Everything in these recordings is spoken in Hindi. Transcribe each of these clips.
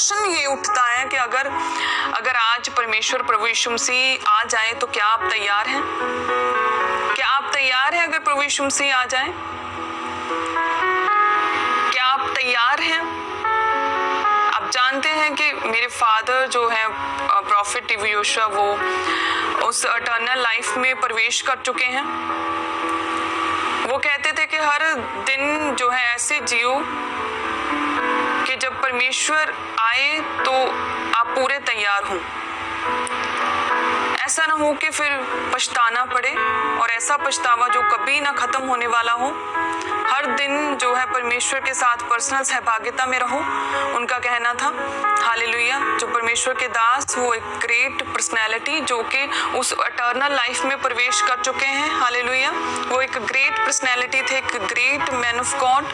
प्रश्न ये उठता है कि अगर आज परमेश्वर प्रभु यीशु मसीह आ जाए तो क्या आप तैयार हैं? क्या आप तैयार हैं अगर प्रभु यीशु मसीह आ जाए? क्या आप तैयार हैं? आप जानते हैं कि मेरे फादर जो है प्रॉफिट टीवी योशुआ, वो उस इटर्नल लाइफ में प्रवेश कर चुके हैं। वो कहते थे कि हर दिन जो है ऐसे जियो कि जब परमेश्वर आए तो आप पूरे तैयार हों। ऐसा ना हो कि फिर पछताना पड़े, और ऐसा पछतावा जो कभी ना खत्म होने वाला हो। हर दिन जो है परमेश्वर के साथ पर्सनल सहभागिता में रहो, उनका कहना था। हालेलुया। जो परमेश्वर के दास, वो एक ग्रेट पर्सनैलिटी जो कि उस इटर्नल लाइफ में प्रवेश कर चुके हैं। हालेलुया। वो एक ग्रेट पर्सनैलिटी थे, एक ग्रेट मैन ऑफ गॉड,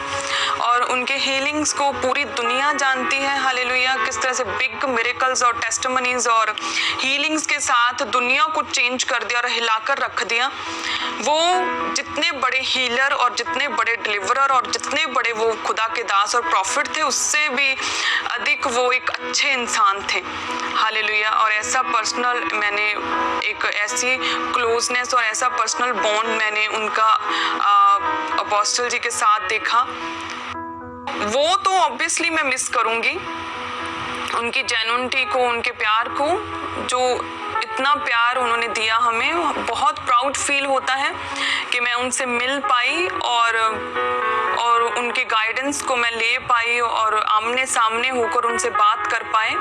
और उनके हीलिंग्स को पूरी दुनिया जानती है। हालेलुया। किस तरह से बिग मिरेकल्स और टेस्टिमनीज और हीलिंग्स के साथ दुनिया को चेंज कर दिया और हिलाकर रख दिया। वो जितने बड़े हीलर और जितने बड़े डिलीवरर और जितने बड़े वो खुदा के दास और प्रॉफिट थे, उससे भी अधिक वो एक अच्छे इंसान थे। हालेलुया। और ऐसा पर्सनल, मैंने एक ऐसी क्लोजनेस और ऐसा पर्सनल बॉन्ड मैंने उनका अपोस्टल जी के साथ देखा। वो तो ऑब्वियसली मैं मिस करूंगी, उनकी जेन्युइनिटी को, उनके प्यार को, जो इतना प्यार उन्होंने दिया हमें। बहुत प्राउड फील होता है कि मैं उनसे मिल पाई और उनके गाइडेंस को मैं ले पाई और आमने सामने होकर उनसे बात कर पाए।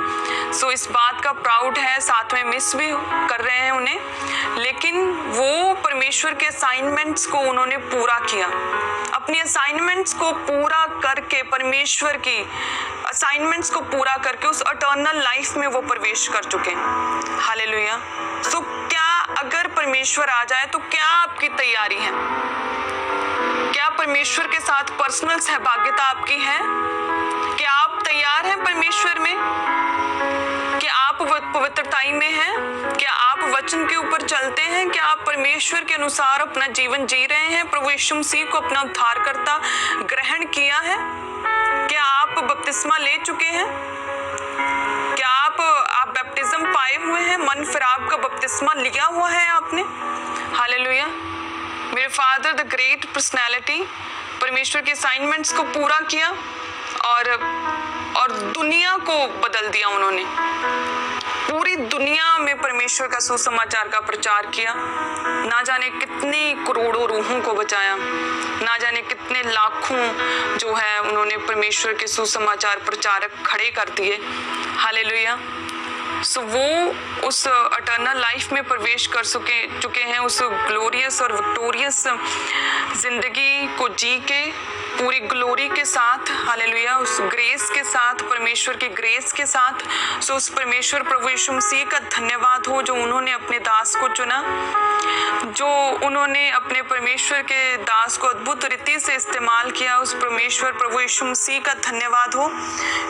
सो इस बात का प्राउड है, साथ में मिस भी कर रहे हैं उन्हें। लेकिन वो परमेश्वर के असाइनमेंट्स को उन्होंने पूरा किया। अपनी असाइनमेंट्स को पूरा करके, परमेश्वर की असाइनमेंट्स को पूरा करके उस इटर्नल लाइफ में वो प्रवेश कर चुके हैं। हालेलुया। सो क्या अगर परमेश्वर आ जाए तो क्या आपकी तैयारी है? क्या परमेश्वर के साथ पर्सनल सहभागिता आपकी है? क्या आप तैयार हैं परमेश्वर में? क्या आप पवित्रताई में हैं? क्या आप वचन के ऊपर चलते हैं? क्या आप परमेश्वर के अनुसार अपना जीवन जी रहे हैं? प्रभु यीशु मसीह को अपना उद्धारकर्ता ग्रहण किया है? क्या आप बपतिस्मा ले चुके हैं? क्या आप बैप्टिज्म पाए हुए हैं? मन फिराव का बपतिस्मा लिया हुआ है आपने? हालेलुया। मेरे फादर द ग्रेट पर्सनैलिटी, परमेश्वर के असाइनमेंट्स को पूरा किया और दुनिया को बदल दिया उन्होंने। पूरी दुनिया में परमेश्वर का सुसमाचार का प्रचार किया। ना जाने कितनी करोड़ों रूहों को बचाया, ना जाने कितने लाखों जो है उन्होंने परमेश्वर के सुसमाचार प्रचारक खड़े कर दिए। हालेलुया। सो वो उस इटर्नल लाइफ में प्रवेश कर चुके हैं, उस ग्लोरियस और विक्टोरियस जिंदगी को जी के पूरी ग्लोरी के साथ। हालेलुया। उस ग्रेस के साथ, परमेश्वर की ग्रेस के साथ। सो उस परमेश्वर प्रभु यीशु मसीह का धन्यवाद हो जो उन्होंने अपने दास को चुना, जो उन्होंने अपने परमेश्वर के दास को अद्भुत रीति से इस्तेमाल किया। उस परमेश्वर प्रभु यीशु मसीह का धन्यवाद हो,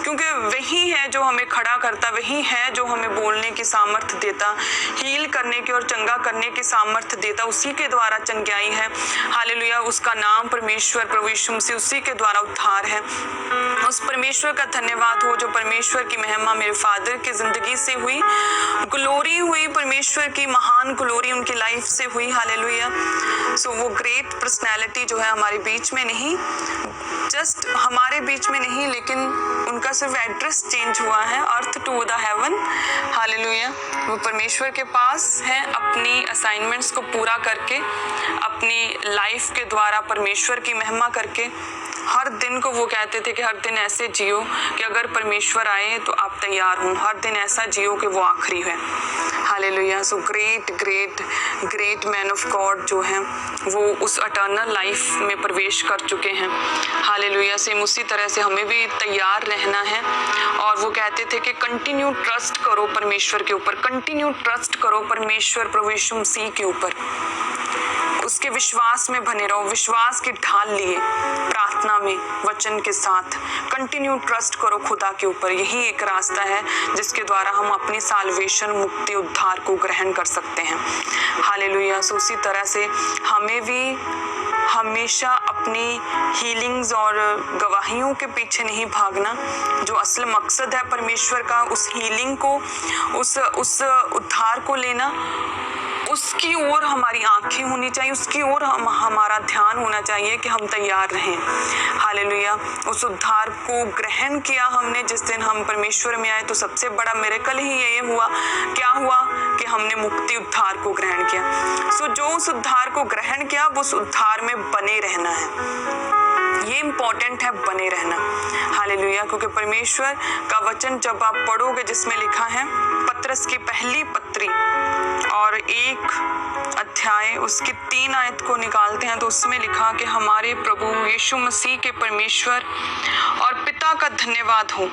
क्योंकि वही है जो हमें खड़ा करता, वही है जो हमें बोलने की सामर्थ्य देता, हील करने की और चंगा करने की सामर्थ्य देता। उसी के द्वारा चंगाई है। हालेलुया। उसका नाम परमेश्वर प्रभु यीशु मसीह, उसी के द्वारा उद्धार है। उस परमेश्वर का धन्यवाद हो जो परमेश्वर की महिमा मेरे फादर की जिंदगी से हुई, ग्लोरी हुई, परमेश्वर की महान ग्लोरी उनकी लाइफ से हुई। हालेलुया। सो वो ग्रेट पर्सनैलिटी जो है हमारे बीच में नहीं, जस्ट हमारे बीच में नहीं, लेकिन उनका सिर्फ एड्रेस चेंज हुआ है, earth to the heaven. Hallelujah. वो परमेश्वर के पास है अपनी असाइनमेंट्स को पूरा करके, अपनी लाइफ के द्वारा परमेश्वर की महिमा करके। हर दिन को वो कहते थे कि हर दिन ऐसे जियो कि अगर परमेश्वर आए तो आप तैयार हों। हर दिन ऐसा जियो कि वो आखिरी है। Hallelujah. So great great great man of God जो हैं वो उस इटर्नल लाइफ में प्रवेश कर चुके हैं। हालेलुया। सेम उसी तरह से हमें भी तैयार रहना है। और वो कहते थे कि कंटिन्यू ट्रस्ट करो परमेश्वर के ऊपर, कंटिन्यू ट्रस्ट करो परमेश्वर प्रभु यीशु मसीह के ऊपर, उसके विश्वास में बने रहो, विश्वास की ढाल लिए, प्रार्थना में, वचन के साथ कंटिन्यू ट्रस्ट करो खुदा के ऊपर। यही एक रास्ता है जिसके द्वारा हम अपनी साल्वेशन, मुक्ति, उद्धार को ग्रहण कर सकते हैं। हालेलुया। सो उसी तरह से हमें भी हमेशा अपनी हीलिंग्स और गवाहियों के पीछे नहीं भागना। जो असल मकसद है परमेश्वर का, उस हीलिंग को, उस उद्धार को लेना, उसकी ओर हमारी आंखें होनी चाहिए, उसकी ओर हमारा ध्यान होना चाहिए कि हम तैयार रहें। हालेलुया। उस उद्धार को ग्रहण किया हमने जिस दिन हम परमेश्वर में आए, तो सबसे बड़ा मिरेकल ही ये हुआ। क्या हुआ कि हमने मुक्ति उद्धार को ग्रहण किया। सो जो उस उद्धार को ग्रहण किया, वो उस उद्धार में बने रहना है। ये इम्पोर्टेंट है, बने रहना। हालेलुया। क्योंकि परमेश्वर का वचन जब आप पढ़ोगे, जिसमें लिखा है पतरस की पहली पत्री और 1 अध्याय उसकी 3 आयत को निकालते हैं, तो उसमें लिखा कि हमारे प्रभु यीशु मसीह के परमेश्वर और पिता का धन्यवाद हो,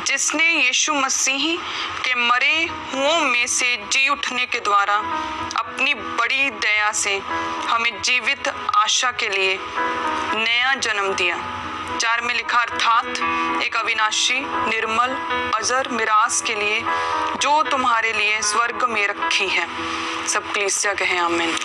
जिसने यीशु मसीह के मरे हुओं में से जी उठने के द्वारा अपनी बड़ी दया से हमें जीवित आशा के लिए नया जन्म दिया। 4 में लिखा, अर्थात एक अविनाशी, निर्मल, अजर मिरास के लिए जो तुम्हारे लिए स्वर्ग में रखी है। सब कलीसिया कहें आमीन।